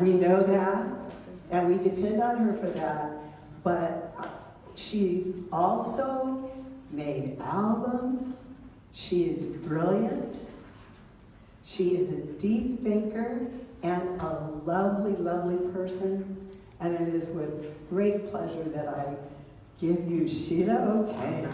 We know that, and we depend on her for that. But she's also made albums. She is brilliant. She is a deep thinker and a lovely, lovely person. And it is with great pleasure that I give you Sheila Okay.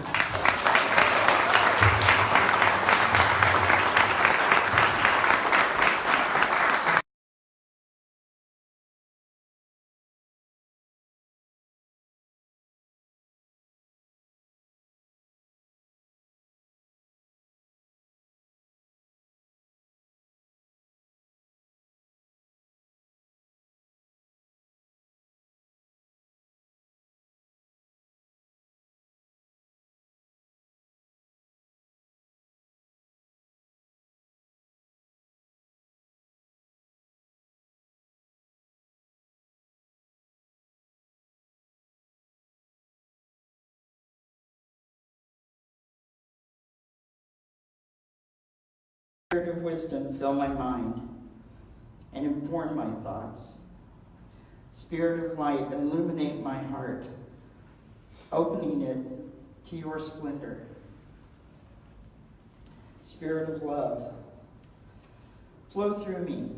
Spirit of wisdom, fill my mind and inform my thoughts. Spirit of light, illuminate my heart, opening it to your splendor. Spirit of love, flow through me,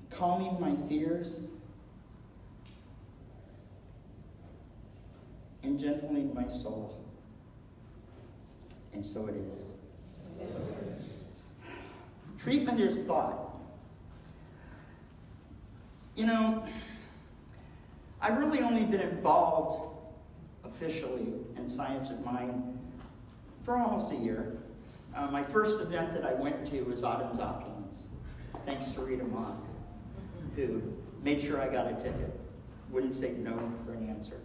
calming my fears and gentling my soul. And so it is. Treatment is thought. You know, I've really only been involved officially in Science of Mind for almost a year. My first event that I went to was Autumn's Opulence, thanks to Rita Mock, who made sure I got a ticket. Wouldn't say no for an answer.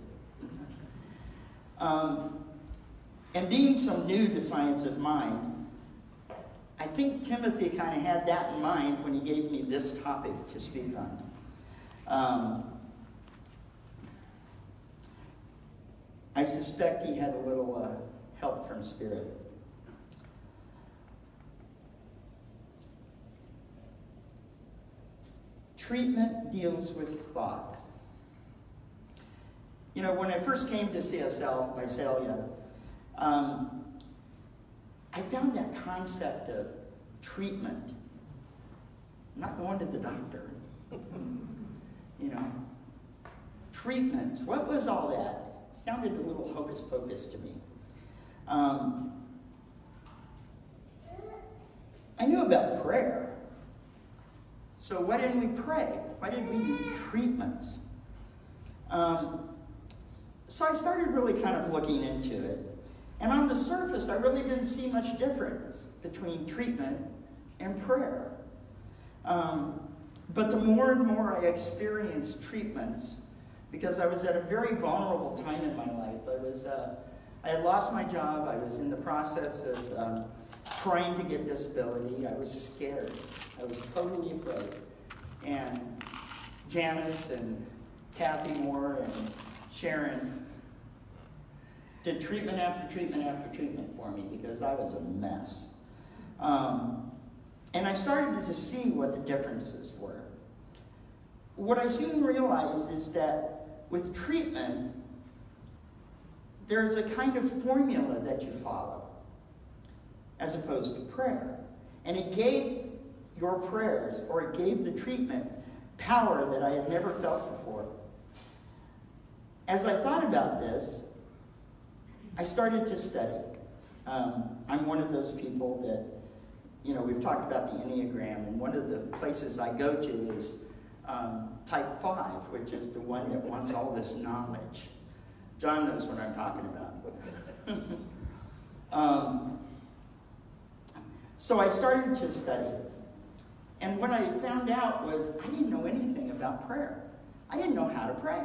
And being so new to Science of Mind, I think Timothy kind of had that in mind when he gave me this topic to speak on. I suspect he had a little help from Spirit. Treatment deals with thought. You know, when I first came to CSL, Visalia, I found that concept of treatment, not going to the doctor, you know, treatments. What was all that? It sounded a little hocus pocus to me. I knew about prayer. So why didn't we pray? Why did we do treatments? So I started really kind of looking into it. And on the surface, I really didn't see much difference between treatment and prayer. But the more and more I experienced treatments, because I was at a very vulnerable time in my life. I had lost my job. I was in the process of trying to get disability. I was scared. I was totally afraid. And Janice and Kathy Moore and Sharon did treatment after treatment after treatment for me because I was a mess. And I started to see what the differences were. What I soon realized is that with treatment, there's a kind of formula that you follow as opposed to prayer. And it gave your prayers, or it gave the treatment, power that I had never felt before. As I thought about this, I started to study. I'm one of those people that, you know, we've talked about the Enneagram, and one of the places I go to is type 5, which is the one that wants all this knowledge. John knows what I'm talking about. So I started to study. And what I found out was I didn't know anything about prayer. I didn't know how to pray.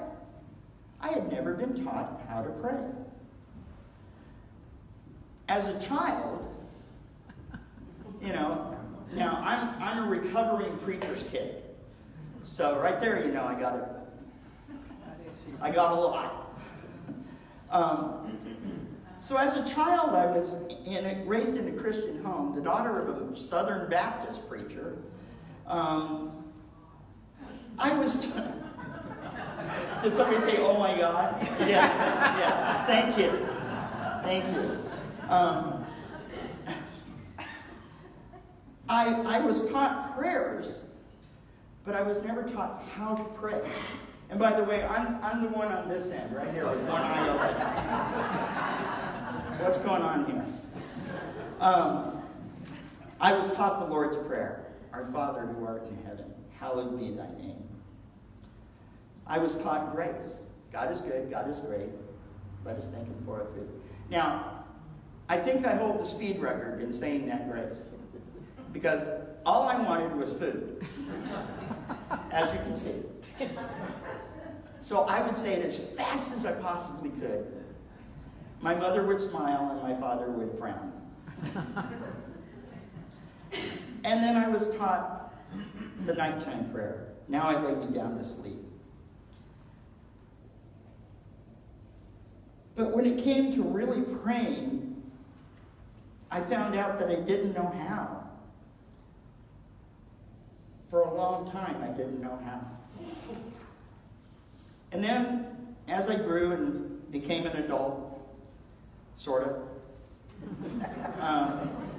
I had never been taught how to pray. As a child, you know, now I'm a recovering preacher's kid. So right there, you know, I got a lot. So as a child, I was raised in a Christian home, the daughter of a Southern Baptist preacher. I was... Did somebody say, "Oh my God"? Yeah. Thank you. I was taught prayers, but I was never taught how to pray. And by the way, I'm the one on this end, right here, with one eye open. What's going on here? I was taught the Lord's Prayer. Our Father who art in heaven, hallowed be thy name. I was taught grace. God is good, God is great. Let us thank him for our food. Now, I think I hold the speed record in saying that grace. Because all I wanted was food. As you can see. So I would say it as fast as I possibly could. My mother would smile and my father would frown. And then I was taught the nighttime prayer. Now I lay me down to sleep. But when it came to really praying, I found out that I didn't know how. For a long time, I didn't know how. And then, as I grew and became an adult, sort of,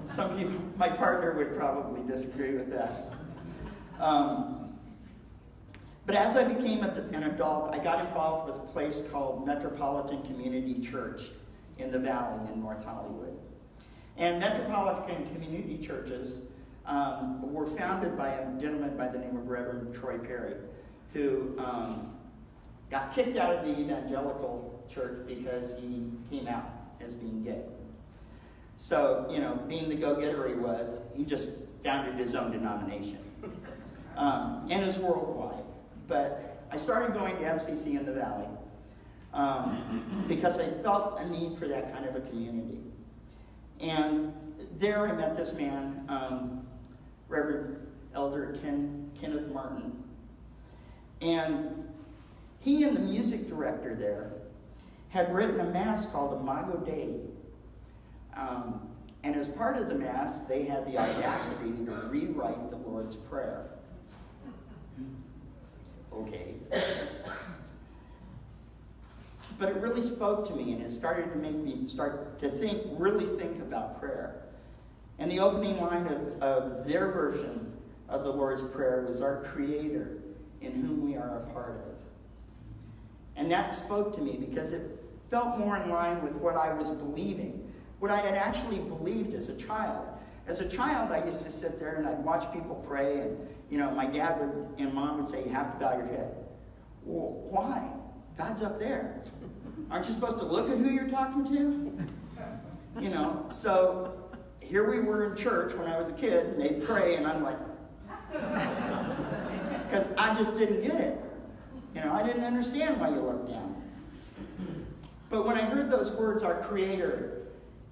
some people, my partner would probably disagree with that. But as I became an adult, I got involved with a place called Metropolitan Community Church in the Valley in North Hollywood. And Metropolitan Community Churches were founded by a gentleman by the name of Reverend Troy Perry, who got kicked out of the evangelical church because he came out as being gay. So, being the go-getter he was, he just founded his own denomination. And it's worldwide. But I started going to MCC in the Valley because I felt a need for that kind of a community. And there I met this man, Reverend Elder Kenneth Martin. And he and the music director there had written a mass called Imago Dei. And as part of the mass, they had the audacity to rewrite the Lord's Prayer. Okay. But it really spoke to me, and it started to make me start to really think about prayer. And the opening line of their version of the Lord's Prayer was, "Our Creator, in whom we are a part of." And that spoke to me because it felt more in line with what I was believing, what I had actually believed as a child. As a child, I used to sit there and I'd watch people pray, and my dad and mom would say, "You have to bow your head." Well, why? God's up there. Aren't you supposed to look at who you're talking to? So here we were in church when I was a kid, and they'd pray, and I'm like, because I just didn't get it. I didn't understand why you looked down. But when I heard those words, "Our Creator,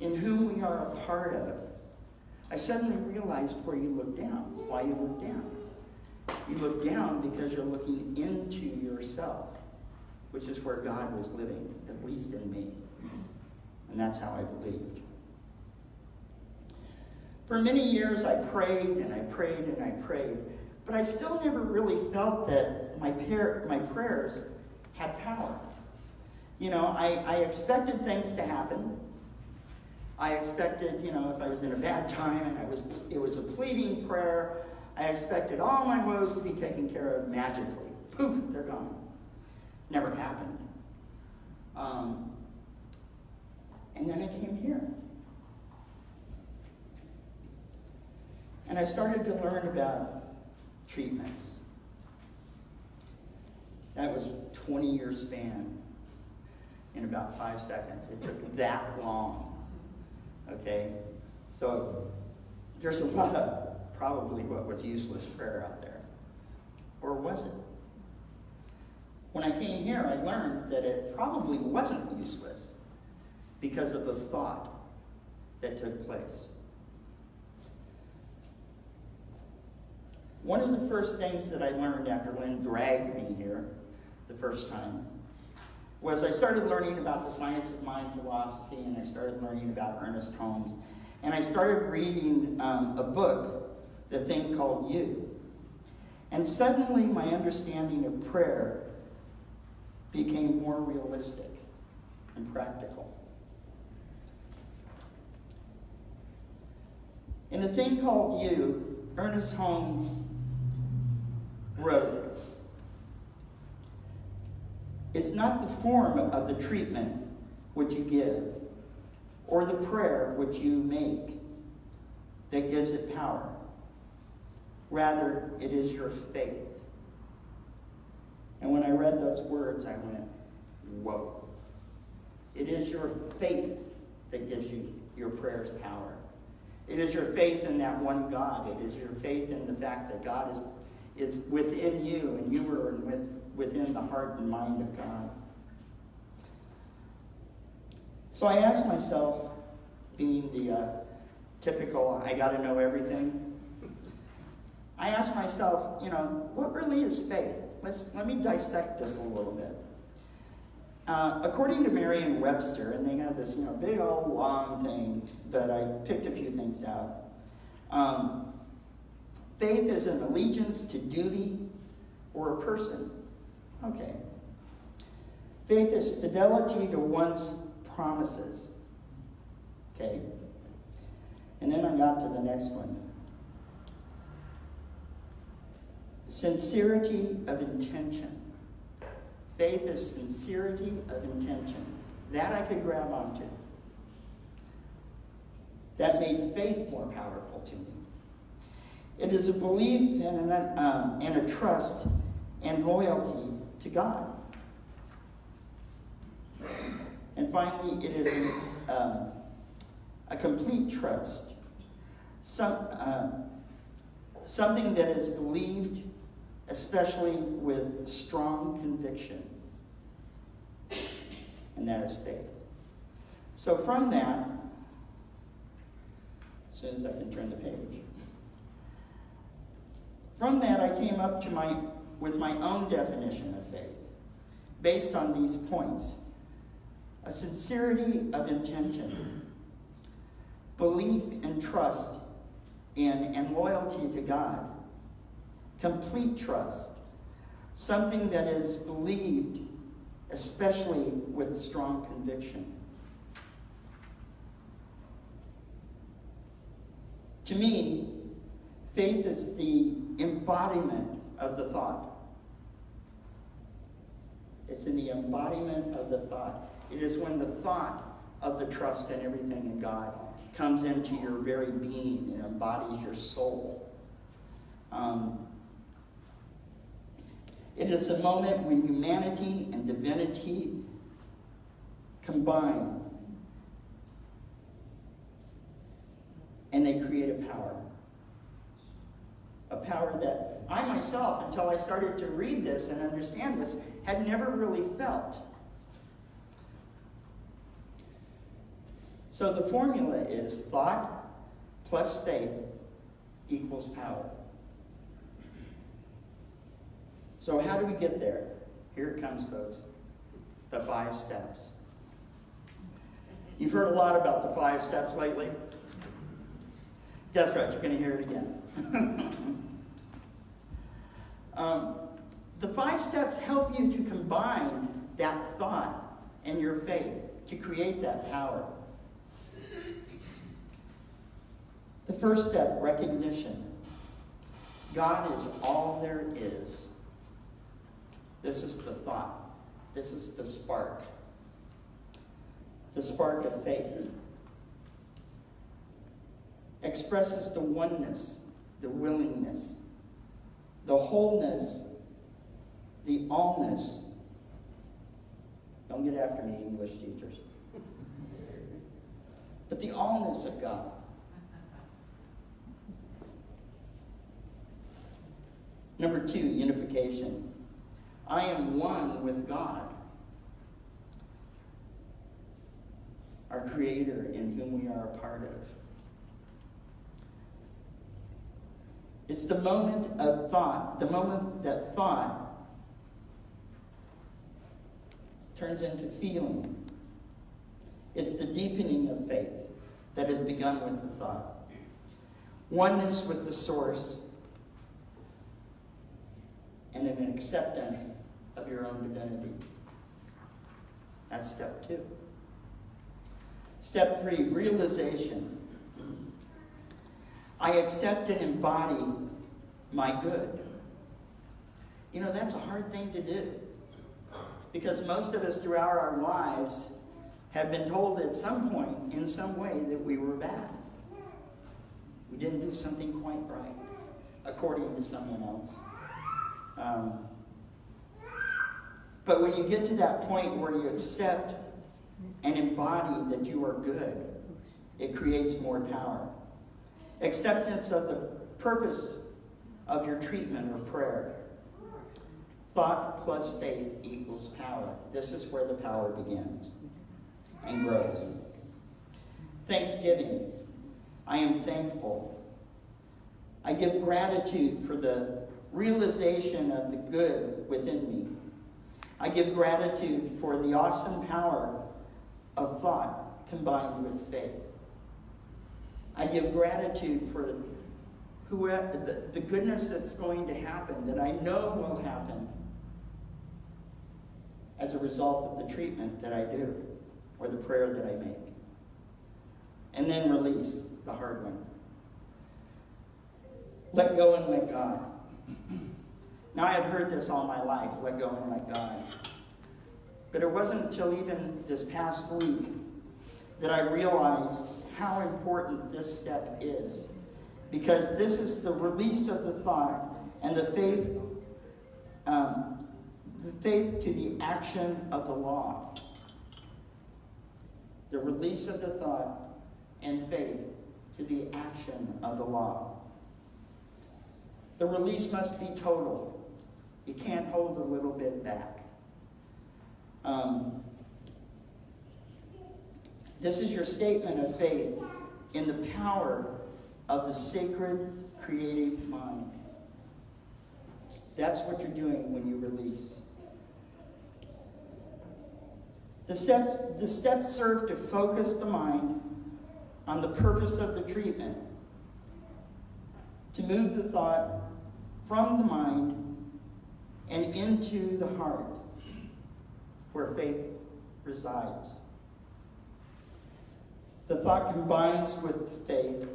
in whom we are a part of," I suddenly realized why you look down. You look down because you're looking into yourself, which is where God was living, at least in me. And that's how I believed. For many years, I prayed and I prayed and I prayed, but I still never really felt that my prayers had power. I expected things to happen. I expected, if I was in a bad time and it was a pleading prayer, I expected all my woes to be taken care of magically. Poof, they're gone. Never happened. And then I came here. And I started to learn about treatments. That was 20-year span in about 5 seconds. It took that long. Okay? So there's a lot of probably what was useless prayer out there. Or was it? When I came here, I learned that it probably wasn't useless because of the thought that took place. One of the first things that I learned after Lynn dragged me here the first time was I started learning about the science of mind philosophy, and I started learning about Ernest Holmes. And I started reading a book, The Thing Called You. And suddenly my understanding of prayer became more realistic and practical. In The Thing Called You, Ernest Holmes wrote, "It's not the form of the treatment which you give, or the prayer which you make, that gives it power. Rather, it is your faith." And when I read those words, I went, whoa. It is your faith that gives you your prayers power. It is your faith in that one God. It is your faith in the fact that God is within you, and you are within the heart and mind of God. So I asked myself, being the typical, I got to know everything, I asked myself, what really is faith? Let me dissect this a little bit. According to Merriam-Webster, and they have this big old long thing, but I picked a few things out. Faith is an allegiance to duty or a person. Okay. Faith is fidelity to one's promises. Okay. And then I got to the next one. Sincerity of intention. Faith is sincerity of intention. That I could grab onto. That made faith more powerful to me. It is a belief and a trust and loyalty to God. And finally, it is a complete trust. Something that is believed, especially with strong conviction. And that is faith. So from that, as soon as I can turn the page, from that I came up with my own definition of faith, based on these points. A sincerity of intention, belief and trust in and loyalty to God, complete trust, something that is believed, especially with strong conviction. To me, faith is the embodiment of the thought. It's in the embodiment of the thought. It is when the thought of the trust and everything in God comes into your very being and embodies your soul. It is a moment when humanity and divinity combine, and they create a power. A power that I myself, until I started to read this and understand this, had never really felt. So the formula is thought plus faith equals power. So how do we get there? Here it comes, folks. The 5 steps. You've heard a lot about the 5 steps lately. Guess what? You're going to hear it again. The 5 steps help you to combine that thought and your faith to create that power. The first step, recognition. God is all there is. This is the thought. This is the spark. The spark of faith. Expresses the oneness, the willingness, the wholeness, the allness. Don't get after me, English teachers. But the allness of God. Number 2, unification. I am one with God, our Creator, in whom we are a part of. It's the moment of thought, the moment that thought turns into feeling. It's the deepening of faith that has begun with the thought. Oneness with the source and an acceptance of your own divinity. That's step 2. Step 3, realization. I accept and embody my good. You know, that's a hard thing to do. Because most of us throughout our lives have been told at some point, in some way, that we were bad. We didn't do something quite right, according to someone else. But when you get to that point where you accept and embody that you are good, it creates more power. Acceptance of the purpose of your treatment or prayer. Thought plus faith equals power. This is where the power begins and grows. Thanksgiving. I am thankful. I give gratitude for the realization of the good within me. I give gratitude for the awesome power of thought combined with faith. I give gratitude for the goodness that's going to happen, that I know will happen as a result of the treatment that I do or the prayer that I make. And then release, the hard one. Let go and let God. Now, I have heard this all my life, let go and let God. But it wasn't until even this past week that I realized how important this step is. Because this is the release of the thought and the faith to the action of the law. The release of the thought and faith to the action of the law. The release must be total. You can't hold a little bit back. This is your statement of faith in the power of the sacred creative mind. That's what you're doing when you release. The steps serve to focus the mind on the purpose of the treatment, to move the thought from the mind and into the heart, where faith resides. The thought combines with faith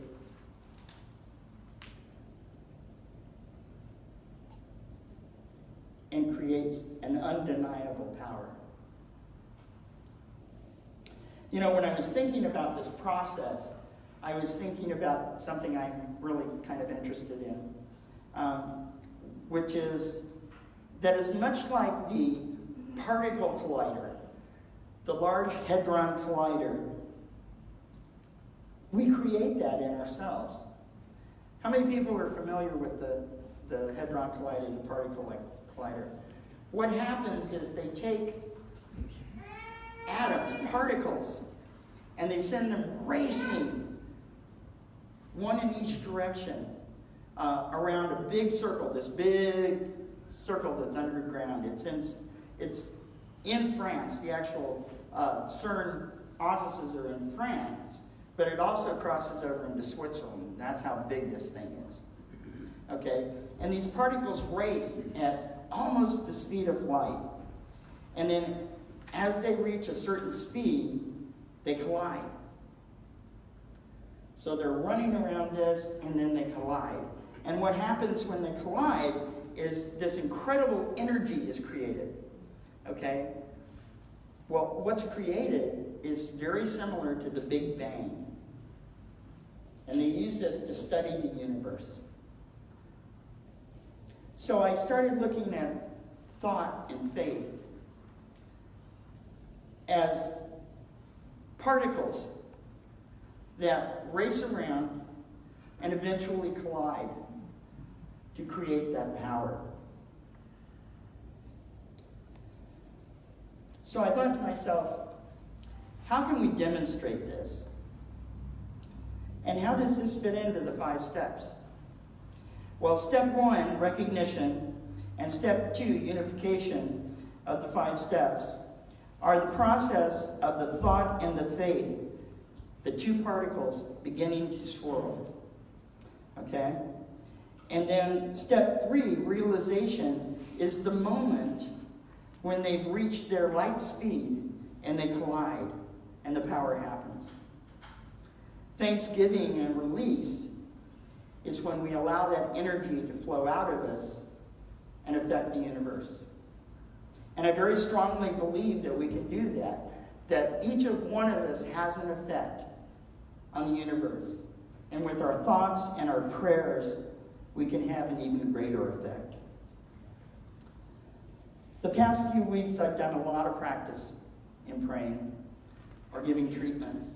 and creates an undeniable power. You know, when I was thinking about this process, I was thinking about something I'm really kind of interested in, which is that is much like the particle collider, the Large Hadron Collider. We create that in ourselves. How many people are familiar with the Hadron Collider, the particle collider? What happens is they take atoms, particles, and they send them racing, one in each direction, around a big circle, this big circle that's underground. It's in France. The actual CERN offices are in France, but it also crosses over into Switzerland. That's how big this thing is. Okay? And these particles race at almost the speed of light. And then as they reach a certain speed, they collide. So they're running around this, and then they collide. And what happens when they collide is this incredible energy is created. Okay? Well, what's created is very similar to the Big Bang. And they use this to study the universe. So I started looking at thought and faith as particles that race around and eventually collide to create that power. So I thought to myself, how can we demonstrate this? And how does this fit into the 5 steps? Well, step 1, recognition, and step 2, unification of the 5 steps, are the process of the thought and the faith, the two particles beginning to swirl. Okay? And then step 3, realization, is the moment when they've reached their light speed and they collide and the power happens. Thanksgiving and release is when we allow that energy to flow out of us and affect the universe. And I very strongly believe that we can do that each of one of us has an effect on the universe. And with our thoughts and our prayers, we can have an even greater effect. The past few weeks, I've done a lot of practice in praying or giving treatments.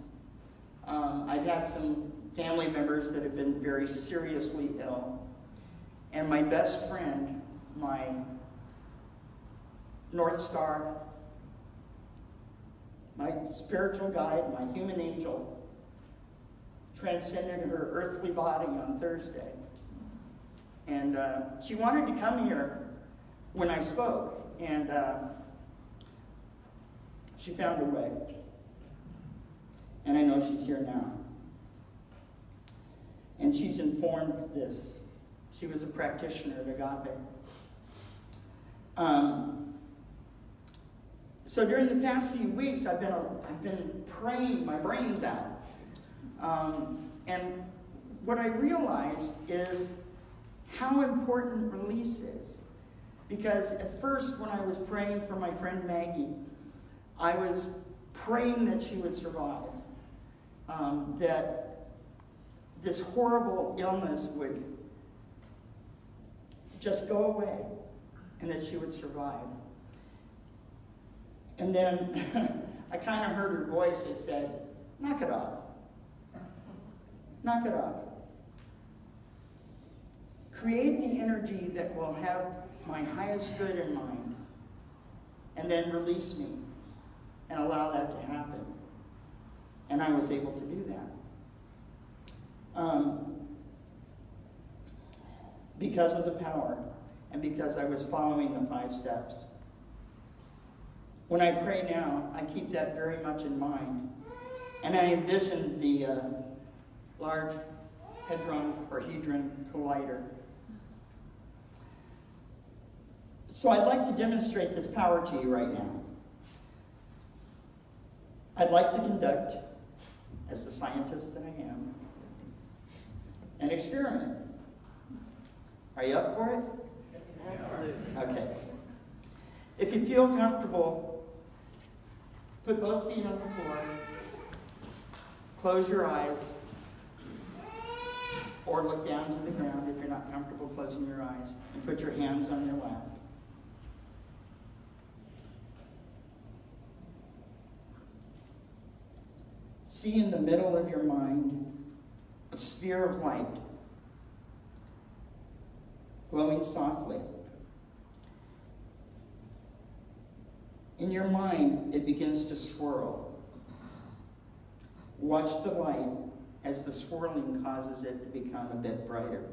I've had some family members that have been very seriously ill. And my best friend, my North Star, my spiritual guide, my human angel, transcended her earthly body on Thursday. And she wanted to come here when I spoke. And she found a way. And I know she's here now. And she's informed of this. She was a practitioner at Agape. So during the past few weeks, I've been praying my brains out. And what I realized is how important release is. Because at first, when I was praying for my friend Maggie, I was praying that she would survive. That this horrible illness would just go away and that she would survive. And then I kind of heard her voice that said, knock it off. Knock it off. Create the energy that will have my highest good in mind, and then release me and allow that to happen. And I was able to do that. Because of the power and because I was following the 5 steps. When I pray now, I keep that very much in mind. And I envision the Large Hadron or Hadron Collider. So I'd like to demonstrate this power to you right now. I'd like to conduct, as the scientist that I am, an experiment. Are you up for it? Absolutely. Okay. If you feel comfortable, put both feet on the floor, close your eyes, or look down to the ground if you're not comfortable closing your eyes, and put your hands on your lap. See in the middle of your mind a sphere of light glowing softly. In your mind, it begins to swirl. Watch the light as the swirling causes it to become a bit brighter.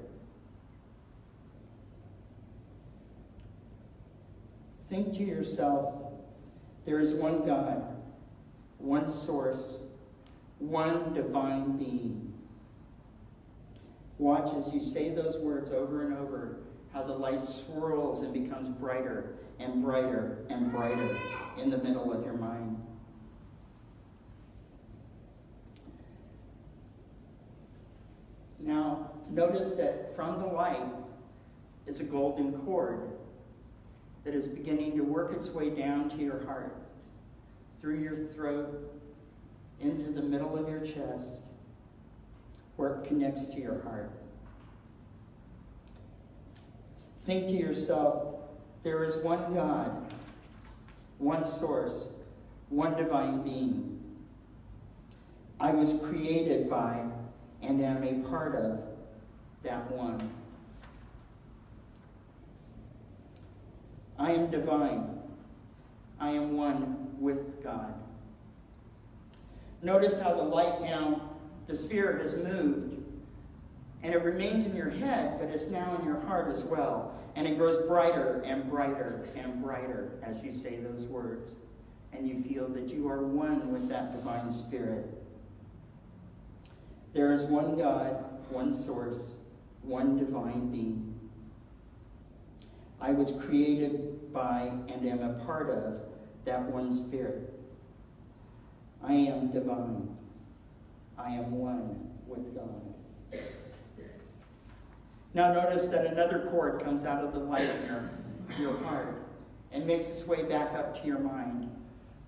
Think to yourself, there is one God, one source, one divine being. Watch as you say those words over and over, how the light swirls and becomes brighter and brighter and brighter in the middle of your mind. Now, notice that from the light is a golden cord that is beginning to work its way down to your heart, through your throat, into the middle of your chest, where it connects to your heart. Think to yourself, there is one God, one source, one divine being. I was created by and am a part of that one. I am divine. I am one with God. Notice how the light now, the sphere has moved, and it remains in your head, but it's now in your heart as well. And it grows brighter and brighter and brighter as you say those words. and you feel that you are one with that divine spirit. There is one God, one source, one divine being. I was created by and am a part of that one spirit. I am divine. I am one with God. Now notice that another cord comes out of the light in your heart and makes its way back up to your mind,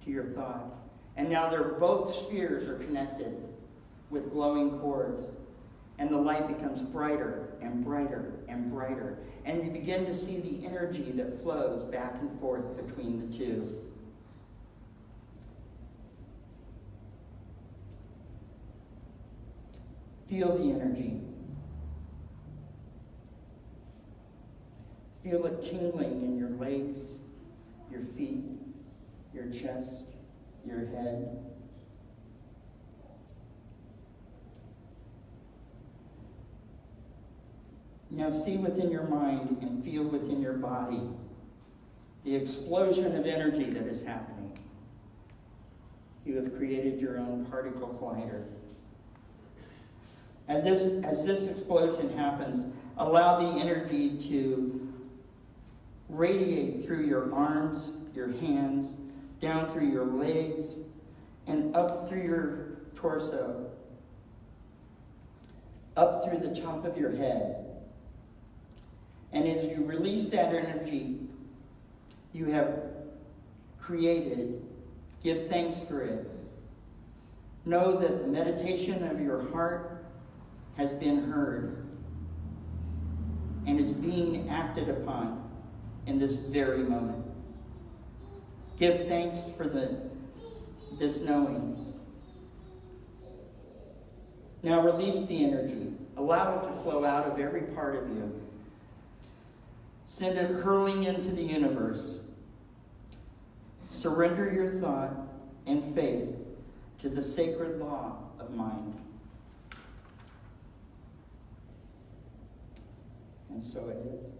to your thought. And now both spheres are connected with glowing cords. And the light becomes brighter and brighter and brighter. And you begin to see the energy that flows back and forth between the two. Feel the energy. Feel it tingling in your legs, your feet, your chest, your head. Now see within your mind and feel within your body the explosion of energy that is happening. You have created your own particle collider. As this explosion happens, allow the energy to radiate through your arms, your hands, down through your legs, and up through your torso, up through the top of your head. And as you release that energy you have created, give thanks for it. Know that the meditation of your heart has been heard and is being acted upon in this very moment. Give thanks for this knowing. Now release the energy. Allow it to flow out of every part of you. Send it hurling into the universe. Surrender your thought and faith to the sacred law of mind. And so it is.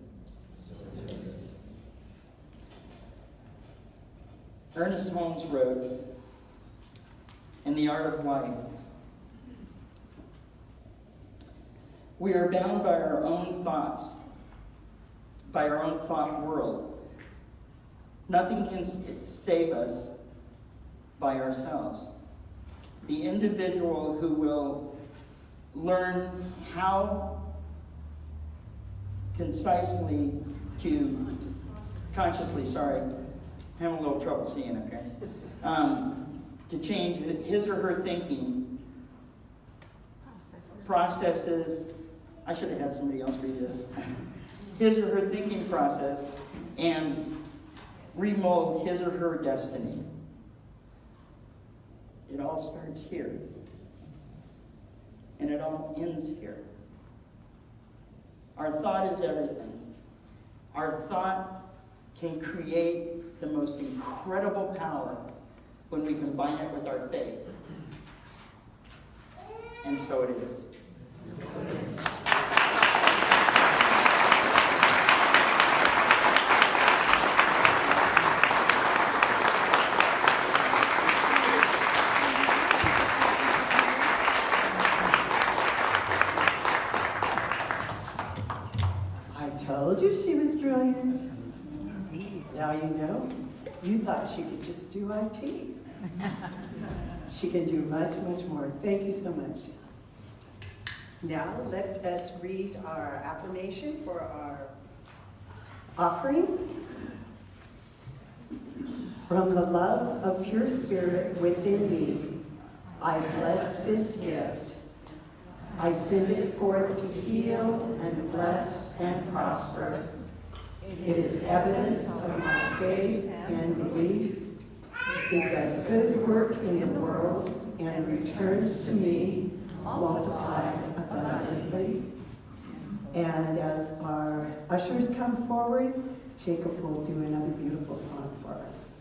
Ernest Holmes wrote, in The Art of Life, we are bound by our own thoughts, by our own thought world. Nothing can save us by ourselves. The individual who will learn how consciously, having a little trouble seeing, okay? To change his or her thinking, processes, I should have had somebody else read this, his or her thinking process, and remold his or her destiny. It all starts here, and it all ends here. Our thought is everything. Our thought can create the most incredible power when we combine it with our faith. And so it is. I told you she was brilliant. Now you know. You thought she could just do IT. She can do much, much more. Thank you so much. Now let us read our affirmation for our offering. From the love of pure spirit within me, I bless this gift. I send it forth to heal and bless and prosper. It is evidence of my faith and belief. It does good work in the world and returns to me multiplied abundantly. And as our ushers come forward, Jacob will do another beautiful song for us.